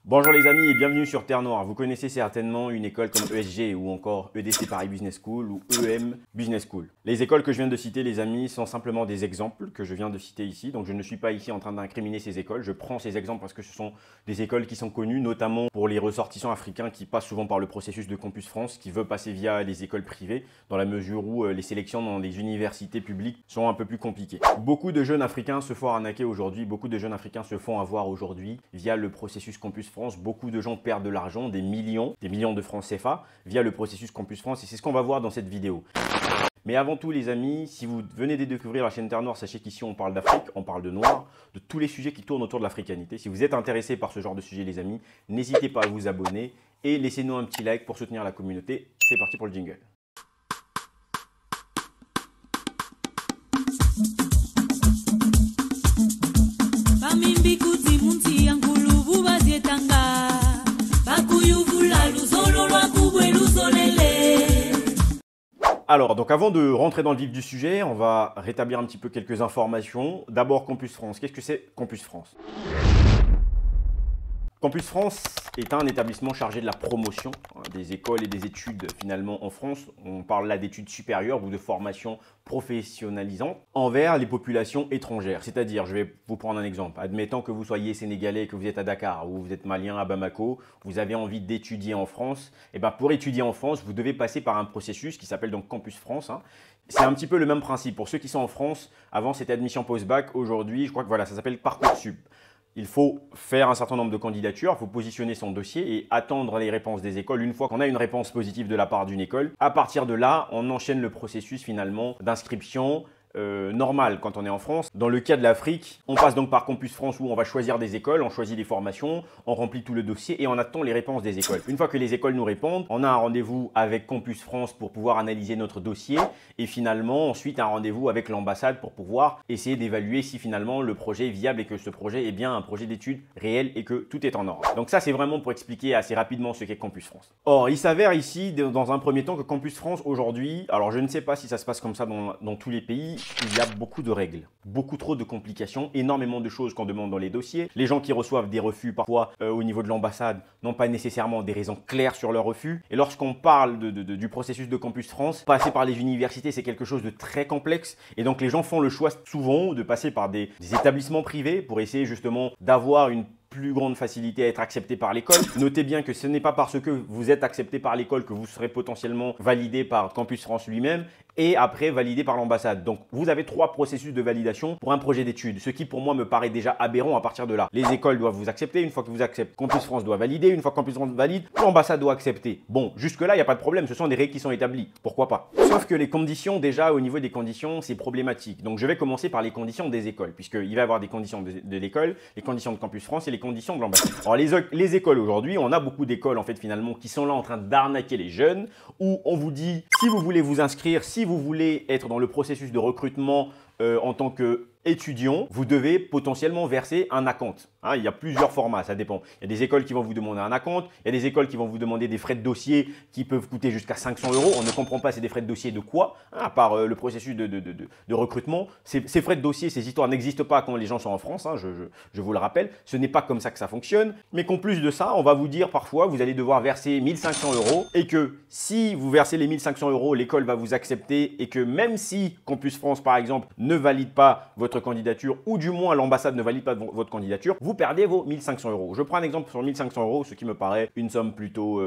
Bonjour les amis et bienvenue sur Terre Noire. Vous connaissez certainement une école comme ESG ou encore EDC Paris Business School ou EM Business School. Les écoles que je viens de citer les amis sont simplement des exemples que je viens de citer ici. Donc je ne suis pas ici en train d'incriminer ces écoles. Je prends ces exemples parce que ce sont des écoles qui sont connues notamment pour les ressortissants africains qui passent souvent par le processus de Campus France, qui veut passer via les écoles privées dans la mesure où les sélections dans les universités publiques sont un peu plus compliquées. Beaucoup de jeunes africains se font arnaquer aujourd'hui, beaucoup de jeunes africains se font avoir aujourd'hui via le processus Campus France. Beaucoup de gens perdent de l'argent, des millions de francs CFA via le processus Campus France et c'est ce qu'on va voir dans cette vidéo. Mais avant tout les amis, si vous venez de découvrir la chaîne Terre Noire, sachez qu'ici on parle d'Afrique, on parle de noir, de tous les sujets qui tournent autour de l'africanité. Si vous êtes intéressé par ce genre de sujet les amis, n'hésitez pas à vous abonner et laissez-nous un petit like pour soutenir la communauté. C'est parti pour le jingle. Alors, donc avant de rentrer dans le vif du sujet, on va rétablir un petit peu quelques informations. D'abord, Campus France. Qu'est-ce que c'est Campus France? Campus France est un établissement chargé de la promotion des écoles et des études finalement en France. On parle là d'études supérieures ou de formation professionnalisante envers les populations étrangères. C'est-à-dire, je vais vous prendre un exemple. Admettons que vous soyez sénégalais, que vous êtes à Dakar ou vous êtes malien à Bamako, vous avez envie d'étudier en France. Et bien pour étudier en France, vous devez passer par un processus qui s'appelle donc Campus France. C'est un petit peu le même principe. Pour ceux qui sont en France, avant c'était admission post-bac. Aujourd'hui, je crois que voilà, ça s'appelle Parcoursup. Il faut faire un certain nombre de candidatures, il faut positionner son dossier et attendre les réponses des écoles. Une fois qu'on a une réponse positive de la part d'une école, à partir de là, on enchaîne le processus finalement d'inscription normal quand on est en France. Dans le cas de l'Afrique, on passe donc par Campus France où on va choisir des écoles, on choisit des formations, on remplit tout le dossier et on attend les réponses des écoles. Une fois que les écoles nous répondent, on a un rendez-vous avec Campus France pour pouvoir analyser notre dossier et finalement ensuite un rendez-vous avec l'ambassade pour pouvoir essayer d'évaluer si finalement le projet est viable et que ce projet est bien un projet d'études réel et que tout est en ordre. Donc ça c'est vraiment pour expliquer assez rapidement ce qu'est Campus France. Or il s'avère ici dans un premier temps que Campus France aujourd'hui, alors je ne sais pas si ça se passe comme ça dans tous les pays, il y a beaucoup de règles, beaucoup trop de complications, énormément de choses qu'on demande dans les dossiers. Les gens qui reçoivent des refus parfois au niveau de l'ambassade n'ont pas nécessairement des raisons claires sur leur refus. Et lorsqu'on parle du processus de Campus France, passer par les universités, c'est quelque chose de très complexe. Et donc les gens font le choix souvent de passer par des établissements privés pour essayer justement d'avoir une plus grande facilité à être accepté par l'école. Notez bien que ce n'est pas parce que vous êtes accepté par l'école que vous serez potentiellement validé par Campus France lui-même et après validé par l'ambassade. Donc vous avez 3 processus de validation pour un projet d'études, ce qui pour moi me paraît déjà aberrant à partir de là. Les écoles doivent vous accepter, une fois que vous acceptez, Campus France doit valider, une fois que Campus France valide, l'ambassade doit accepter. Bon, jusque là, il n'y a pas de problème, ce sont des règles qui sont établies, pourquoi pas. Sauf que les conditions, déjà au niveau des conditions, c'est problématique. Donc je vais commencer par les conditions des écoles, puisqu'il va y avoir des conditions de l'école, les conditions de Campus France et les conditions de l'ambassade. Alors les écoles aujourd'hui, on a beaucoup d'écoles en fait finalement qui sont là en train d'arnaquer les jeunes, où on vous dit si vous voulez vous inscrire, si vous voulez être dans le processus de recrutement en tant qu'étudiant, vous devez potentiellement verser un acompte. Il y a plusieurs formats, ça dépend. Il y a des écoles qui vont vous demander un acompte, il y a des écoles qui vont vous demander des frais de dossier qui peuvent coûter jusqu'à 500 €. On ne comprend pas c'est des frais de dossier de quoi, à part le processus de recrutement. Ces frais de dossier, ces histoires n'existent pas quand les gens sont en France, je vous le rappelle. Ce n'est pas comme ça que ça fonctionne. Mais qu'en plus de ça, on va vous dire parfois, vous allez devoir verser 1500 € et que si vous versez les 1500 €, l'école va vous accepter et que même si Campus France, par exemple, ne valide pas votre candidature ou du moins l'ambassade ne valide pas votre candidature, vous perdez vos 1500 €. Je prends un exemple sur 1500 €, ce qui me paraît une somme plutôt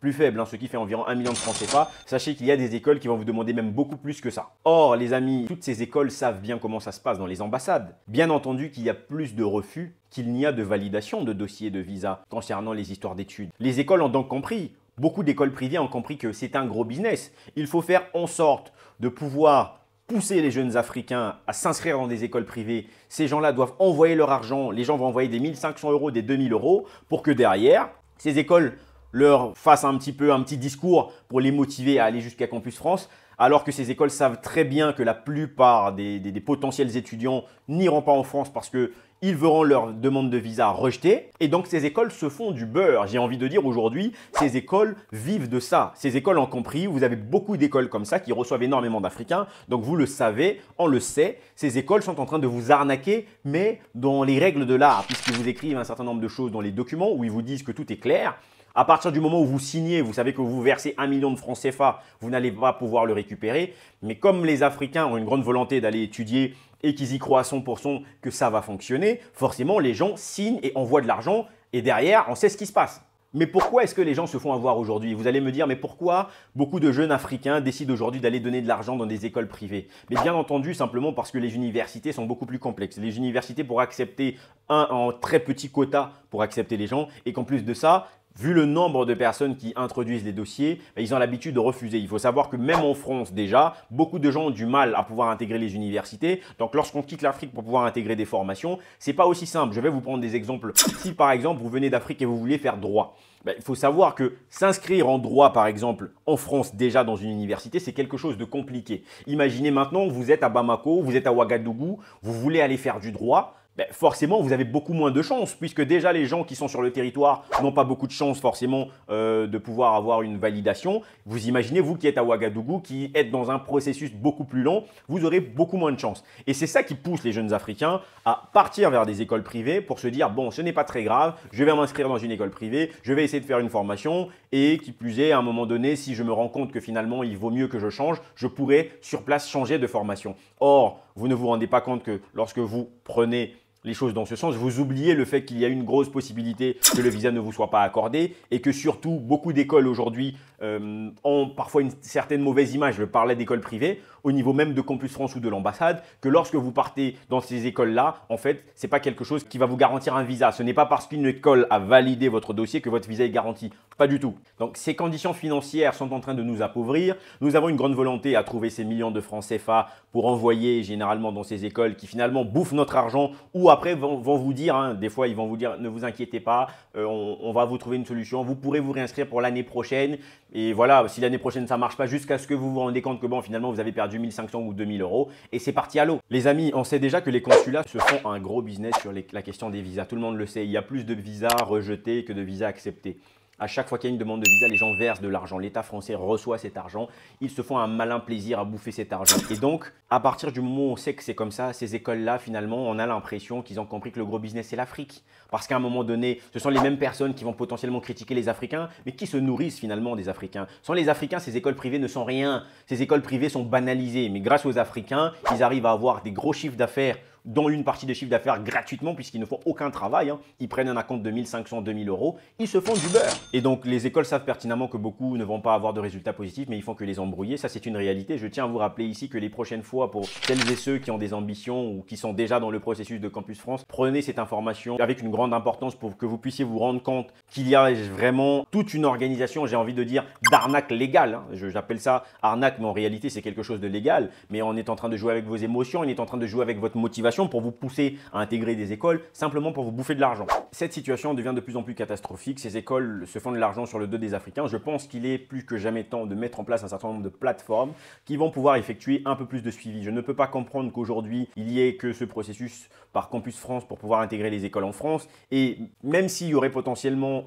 plus faible, ce qui fait environ 1 million de francs CFA. Sachez qu'il y a des écoles qui vont vous demander même beaucoup plus que ça. Or, les amis, toutes ces écoles savent bien comment ça se passe dans les ambassades. Bien entendu qu'il y a plus de refus qu'il n'y a de validation de dossiers de visa concernant les histoires d'études. Les écoles ont donc compris, beaucoup d'écoles privées ont compris que c'est un gros business. Il faut faire en sorte de pouvoir pousser les jeunes Africains à s'inscrire dans des écoles privées. Ces gens-là doivent envoyer leur argent. Les gens vont envoyer des 1500 €, des 2000 € pour que derrière, ces écoles leur fassent un petit discours pour les motiver à aller jusqu'à Campus France alors que ces écoles savent très bien que la plupart des potentiels étudiants n'iront pas en France parce que ils verront leur demande de visa rejetée. Et donc, ces écoles se font du beurre. J'ai envie de dire aujourd'hui, ces écoles vivent de ça. Ces écoles ont compris. Vous avez beaucoup d'écoles comme ça qui reçoivent énormément d'Africains. Donc, vous le savez, on le sait. Ces écoles sont en train de vous arnaquer, mais dans les règles de l'art, puisqu'ils vous écrivent un certain nombre de choses dans les documents où ils vous disent que tout est clair. À partir du moment où vous signez, vous savez que vous versez 1 million de francs CFA, vous n'allez pas pouvoir le récupérer. Mais comme les Africains ont une grande volonté d'aller étudier et qu'ils y croient à 100% que ça va fonctionner, forcément les gens signent et envoient de l'argent et derrière, on sait ce qui se passe. Mais pourquoi est-ce que les gens se font avoir aujourd'hui? Vous allez me dire, mais pourquoi beaucoup de jeunes Africains décident aujourd'hui d'aller donner de l'argent dans des écoles privées? Mais bien entendu, simplement parce que les universités sont beaucoup plus complexes. Les universités, pour accepter un très petit quota pour accepter les gens, et qu'en plus de ça, vu le nombre de personnes qui introduisent les dossiers, ils ont l'habitude de refuser. Il faut savoir que même en France déjà, beaucoup de gens ont du mal à pouvoir intégrer les universités. Donc lorsqu'on quitte l'Afrique pour pouvoir intégrer des formations, ce n'est pas aussi simple. Je vais vous prendre des exemples. Si par exemple vous venez d'Afrique et vous voulez faire droit, il faut savoir que s'inscrire en droit, par exemple, en France déjà dans une université, c'est quelque chose de compliqué. Imaginez maintenant, vous êtes à Bamako, vous êtes à Ouagadougou, vous voulez aller faire du droit. Forcément, vous avez beaucoup moins de chances puisque déjà les gens qui sont sur le territoire n'ont pas beaucoup de chances forcément de pouvoir avoir une validation. Vous imaginez, vous qui êtes à Ouagadougou, qui êtes dans un processus beaucoup plus long, vous aurez beaucoup moins de chances. Et c'est ça qui pousse les jeunes Africains à partir vers des écoles privées pour se dire, bon, ce n'est pas très grave, je vais m'inscrire dans une école privée, je vais essayer de faire une formation et qui plus est, à un moment donné, si je me rends compte que finalement, il vaut mieux que je change, je pourrais sur place changer de formation. Or, vous ne vous rendez pas compte que lorsque vous prenez les choses dans ce sens, vous oubliez le fait qu'il y a une grosse possibilité que le visa ne vous soit pas accordé et que surtout beaucoup d'écoles aujourd'hui ont parfois une certaine mauvaise image. Je parlais d'écoles privées au niveau même de Campus France ou de l'ambassade, que lorsque vous partez dans ces écoles-là, en fait, ce n'est pas quelque chose qui va vous garantir un visa. Ce n'est pas parce qu'une école a validé votre dossier que votre visa est garanti. Pas du tout. Donc, ces conditions financières sont en train de nous appauvrir. Nous avons une grande volonté à trouver ces millions de francs CFA pour envoyer généralement dans ces écoles qui finalement bouffent notre argent ou après vont vous dire, des fois ils vont vous dire ne vous inquiétez pas, on va vous trouver une solution, vous pourrez vous réinscrire pour l'année prochaine et voilà, si l'année prochaine ça ne marche pas jusqu'à ce que vous vous rendez compte que bon finalement vous avez perdu 1500 ou 2000 euros et c'est parti à l'eau. Les amis, on sait déjà que les consulats se font un gros business sur la question des visas, tout le monde le sait, il y a plus de visas rejetés que de visas acceptés. À chaque fois qu'il y a une demande de visa, les gens versent de l'argent. L'État français reçoit cet argent. Ils se font un malin plaisir à bouffer cet argent. Et donc, à partir du moment où on sait que c'est comme ça, ces écoles-là, finalement, on a l'impression qu'ils ont compris que le gros business, c'est l'Afrique. Parce qu'à un moment donné, ce sont les mêmes personnes qui vont potentiellement critiquer les Africains, mais qui se nourrissent finalement des Africains. Sans les Africains, ces écoles privées ne sont rien. Ces écoles privées sont banalisées. Mais grâce aux Africains, ils arrivent à avoir des gros chiffres d'affaires, dont une partie de chiffre d'affaires gratuitement puisqu'ils ne font aucun travail. Ils prennent un acompte de 1500, 2000 euros. Ils se font du beurre. Et donc, les écoles savent pertinemment que beaucoup ne vont pas avoir de résultats positifs, mais ils font que les embrouiller. Ça, c'est une réalité. Je tiens à vous rappeler ici que les prochaines fois, pour celles et ceux qui ont des ambitions ou qui sont déjà dans le processus de Campus France, prenez cette information avec une grande importance pour que vous puissiez vous rendre compte qu'il y a vraiment toute une organisation, j'ai envie de dire, d'arnaque légale. J'appelle ça arnaque, mais en réalité, c'est quelque chose de légal. Mais on est en train de jouer avec vos émotions, on est en train de jouer avec votre motivation pour vous pousser à intégrer des écoles, simplement pour vous bouffer de l'argent. Cette situation devient de plus en plus catastrophique. Ces écoles se font de l'argent sur le dos des Africains. Je pense qu'il est plus que jamais temps de mettre en place un certain nombre de plateformes qui vont pouvoir effectuer un peu plus de suivi. Je ne peux pas comprendre qu'aujourd'hui, il n'y ait que ce processus par Campus France pour pouvoir intégrer les écoles en France. Et même s'il y aurait potentiellement,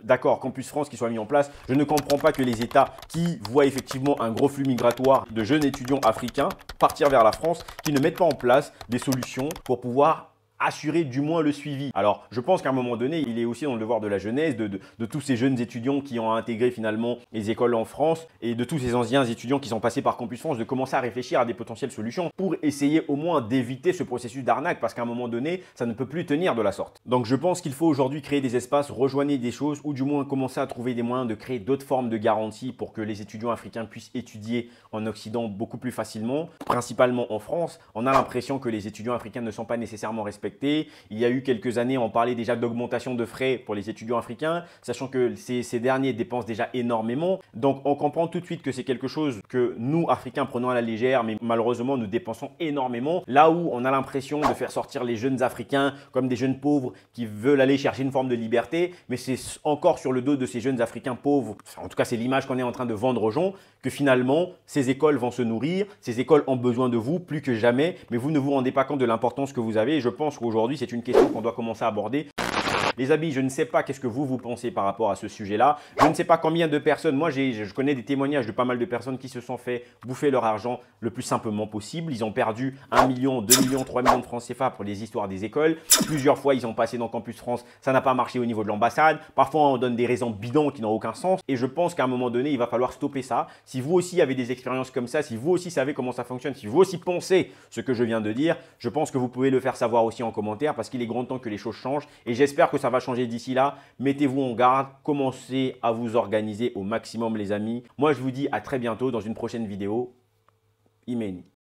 d'accord, Campus France qui soit mis en place, je ne comprends pas que les États qui voient effectivement un gros flux migratoire de jeunes étudiants africains partir vers la France, qui ne mettent pas en place des solutions pour pouvoir assurer du moins le suivi. Alors, je pense qu'à un moment donné, il est aussi dans le devoir de la jeunesse, de tous ces jeunes étudiants qui ont intégré finalement les écoles en France et de tous ces anciens étudiants qui sont passés par Campus France, de commencer à réfléchir à des potentielles solutions pour essayer au moins d'éviter ce processus d'arnaque parce qu'à un moment donné, ça ne peut plus tenir de la sorte. Donc, je pense qu'il faut aujourd'hui créer des espaces, rejoindre des choses ou du moins commencer à trouver des moyens de créer d'autres formes de garanties pour que les étudiants africains puissent étudier en Occident beaucoup plus facilement, principalement en France. On a l'impression que les étudiants africains ne sont pas nécessairement respectés respecter. Il y a eu quelques années, on parlait déjà d'augmentation de frais pour les étudiants africains, sachant que ces derniers dépensent déjà énormément. Donc, on comprend tout de suite que c'est quelque chose que nous, Africains, prenons à la légère, mais malheureusement, nous dépensons énormément. Là où on a l'impression de faire sortir les jeunes Africains comme des jeunes pauvres qui veulent aller chercher une forme de liberté, mais c'est encore sur le dos de ces jeunes Africains pauvres, en tout cas c'est l'image qu'on est en train de vendre aux gens, que finalement ces écoles vont se nourrir, ces écoles ont besoin de vous plus que jamais, mais vous ne vous rendez pas compte de l'importance que vous avez et je pense qu'aujourd'hui c'est une question qu'on doit commencer à aborder. Les amis, je ne sais pas qu'est-ce que vous pensez par rapport à ce sujet-là. Je ne sais pas combien de personnes, moi je connais des témoignages de pas mal de personnes qui se sont fait bouffer leur argent le plus simplement possible. Ils ont perdu 1 million, 2 millions, 3 millions de francs CFA pour les histoires des écoles. Plusieurs fois, ils ont passé dans Campus France, ça n'a pas marché au niveau de l'ambassade. Parfois, on donne des raisons bidons qui n'ont aucun sens. Et je pense qu'à un moment donné, il va falloir stopper ça. Si vous aussi avez des expériences comme ça, si vous aussi savez comment ça fonctionne, si vous aussi pensez ce que je viens de dire, je pense que vous pouvez le faire savoir aussi en commentaire parce qu'il est grand temps que les choses changent. Et j'espère que ça va changer d'ici là. Mettez-vous en garde, commencez à vous organiser au maximum les amis. Moi je vous dis à très bientôt dans une prochaine vidéo. Imeni.